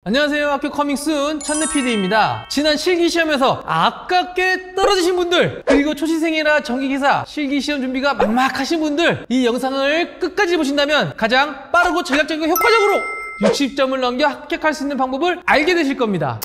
안녕하세요. 학교 커밍순 천내 PD입니다. 지난 실기시험에서 아깝게 떨어지신 분들, 그리고 초시생이라 정기기사 실기시험 준비가 막막하신 분들, 이 영상을 끝까지 보신다면 가장 빠르고 전략적이고 효과적으로 60점을 넘겨 합격할 수 있는 방법을 알게 되실 겁니다.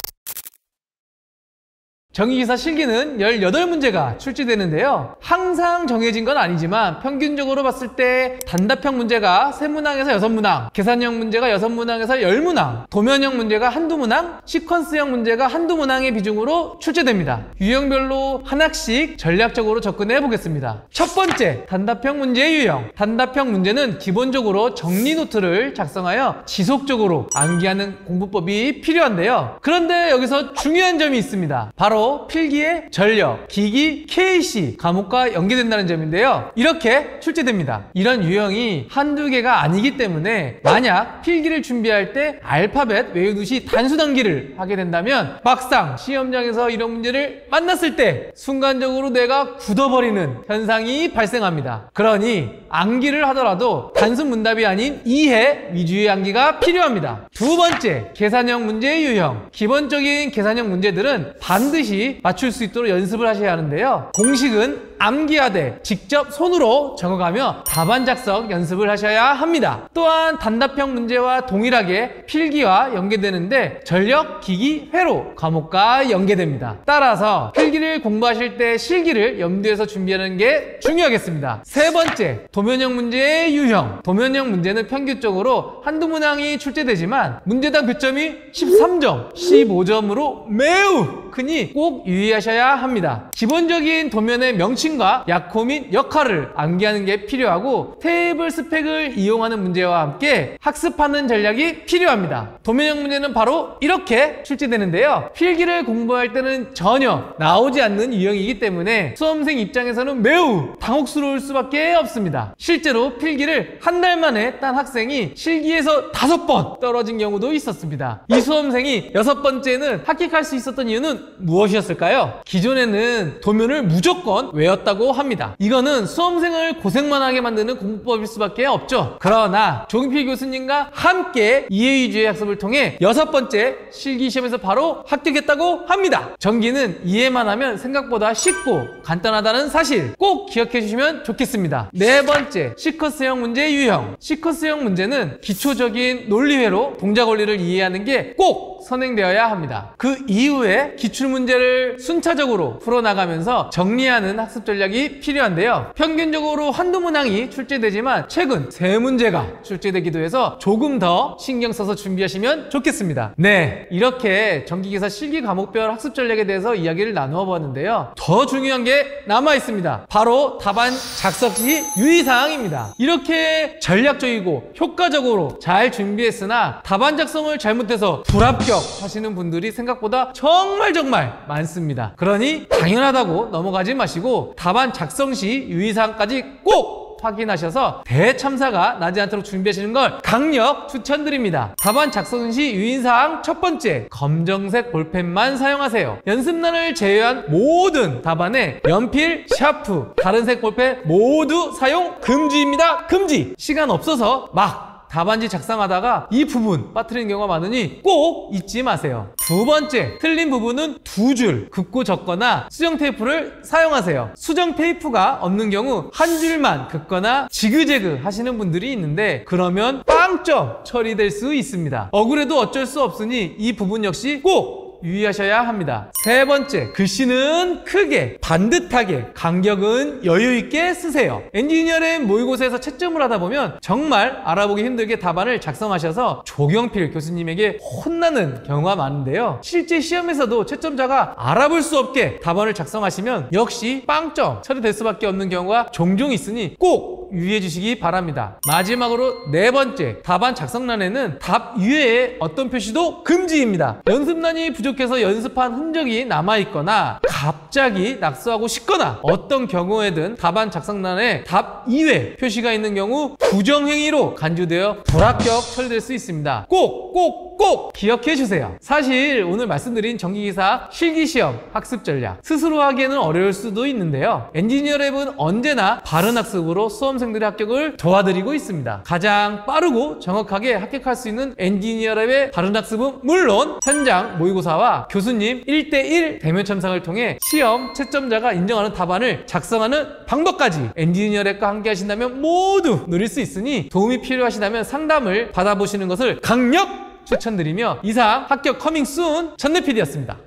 정기기사 실기는 18문제가 출제되는데요. 항상 정해진 건 아니지만 평균적으로 봤을 때 단답형 문제가 3문항에서 6문항, 계산형 문제가 6문항에서 10문항, 도면형 문제가 한두 문항, 시퀀스형 문제가 한두 문항의 비중으로 출제됩니다. 유형별로 하나씩 전략적으로 접근해 보겠습니다. 첫 번째, 단답형 문제의 유형. 단답형 문제는 기본적으로 정리 노트를 작성하여 지속적으로 암기하는 공부법이 필요한데요. 그런데 여기서 중요한 점이 있습니다. 바로 필기의 전력, 기기, KC 과목과 연계된다는 점인데요. 이렇게 출제됩니다. 이런 유형이 한두 개가 아니기 때문에 만약 필기를 준비할 때 알파벳 외우듯이 단수 단기를 하게 된다면 막상 시험장에서 이런 문제를 만났을 때 순간적으로 내가 굳어버리는 현상이 발생합니다. 그러니 암기를 하더라도 단순 문답이 아닌 이해 위주의 암기가 필요합니다. 두 번째, 계산형 문제의 유형. 기본적인 계산형 문제들은 반드시 맞출 수 있도록 연습을 하셔야 하는데요. 공식은 암기하되 직접 손으로 적어가며 답안 작성 연습을 하셔야 합니다. 또한 단답형 문제와 동일하게 필기와 연계되는데 전력, 기기, 회로 과목과 연계됩니다. 따라서 필기를 공부하실 때 실기를 염두에서 준비하는 게 중요하겠습니다. 세 번째, 도면형 문제의 유형. 도면형 문제는 평균적으로 한두 문항이 출제되지만 문제당 교점이 13점, 15점으로 매우 크니 꼭 유의하셔야 합니다. 기본적인 도면의 명칭과 약호 및 역할을 암기하는 게 필요하고 테이블 스펙을 이용하는 문제와 함께 학습하는 전략이 필요합니다. 도면형 문제는 바로 이렇게 출제되는데요. 필기를 공부할 때는 전혀 나오지 않는 유형이기 때문에 수험생 입장에서는 매우 당혹스러울 수밖에 없습니다. 실제로 필기를 한 달 만에 딴 학생이 실기에서 5번 떨어진 경우도 있었습니다. 이 수험생이 6번째는 합격할 수 있었던 이유는 무엇이었을까요? 기존에는 도면을 무조건 외웠다고 합니다. 이거는 수험생을 고생만 하게 만드는 공부법일 수밖에 없죠. 그러나 조경필 교수님과 함께 이해 위주의 학습을 통해 6번째 실기시험에서 바로 합격했다고 합니다. 정기는 이해만 하면 생각보다 쉽고 간단하다는 사실 꼭 기억해 주시면 좋겠습니다. 네 번째, 시퀀스형 문제의 유형. 시퀀스형 문제는 기초적인 논리회로 동작 원리를 이해하는 게 꼭 선행되어야 합니다. 그 이후에 기출문제를 순차적으로 풀어나가면서 정리하는 학습 전략이 필요한데요. 평균적으로 한두 문항이 출제되지만 최근 3문제가 출제되기도 해서 조금 더 신경 써서 준비하시면 좋겠습니다. 네, 이렇게 정기기사 실기 과목별 학습 전략에 대해서 이야기를 나누어 보았는데요. 더 중요한 게 남아 있습니다. 바로 답안 작성 시 유의사항입니다. 이렇게 전략적이고 효과적으로 잘 준비했으나 답안 작성을 잘못해서 불합격 하시는 분들이 생각보다 정말 많습니다. 그러니 당연하다고 넘어가지 마시고 답안 작성 시 유의사항까지 꼭 확인하셔서 대참사가 나지 않도록 준비하시는 걸 강력 추천드립니다. 답안 작성 시 유의사항 첫 번째, 검정색 볼펜만 사용하세요. 연습란을 제외한 모든 답안에 연필, 샤프, 다른 색 볼펜 모두 사용 금지입니다. 금지! 시간 없어서 막 답안지 작성하다가 이 부분 빠뜨리는 경우가 많으니 꼭 잊지 마세요. 두 번째, 틀린 부분은 2줄 긋고 적거나 수정 테이프를 사용하세요. 수정 테이프가 없는 경우 한 줄만 긋거나 지그재그 하시는 분들이 있는데 그러면 빵점 처리될 수 있습니다. 억울해도 어쩔 수 없으니 이 부분 역시 꼭 유의하셔야 합니다. 세 번째, 글씨는 크게, 반듯하게, 간격은 여유있게 쓰세요. 엔지니어링 모의고사에서 채점을 하다 보면 정말 알아보기 힘들게 답안을 작성하셔서 조경필 교수님에게 혼나는 경우가 많은데요. 실제 시험에서도 채점자가 알아볼 수 없게 답안을 작성하시면 역시 빵점 처리될 수밖에 없는 경우가 종종 있으니 꼭 유의해 주시기 바랍니다. 마지막으로 네 번째, 답안 작성란에는 답 이외에 어떤 표시도 금지입니다. 연습란이 부족해서 연습한 흔적이 남아있거나 갑자기 낙서하고 싶거나 어떤 경우에든 답안 작성란에 답 이외 표시가 있는 경우 부정행위로 간주되어 불합격 처리될 수 있습니다. 꼭 꼭꼭 기억해 주세요. 사실 오늘 말씀드린 전기기사 실기시험 학습 전략 스스로 하기에는 어려울 수도 있는데요. 엔지니어랩은 언제나 바른 학습으로 수험생들의 합격을 도와드리고 있습니다. 가장 빠르고 정확하게 합격할 수 있는 엔지니어랩의 바른 학습은 물론 현장 모의고사와 교수님 1대1 대면 첨상을 통해 시험 채점자가 인정하는 답안을 작성하는 방법까지 엔지니어랩과 함께 하신다면 모두 누릴 수 있으니 도움이 필요하시다면 상담을 받아보시는 것을 강력 추천드리며 이상 합격 커밍 순 전래 PD였습니다.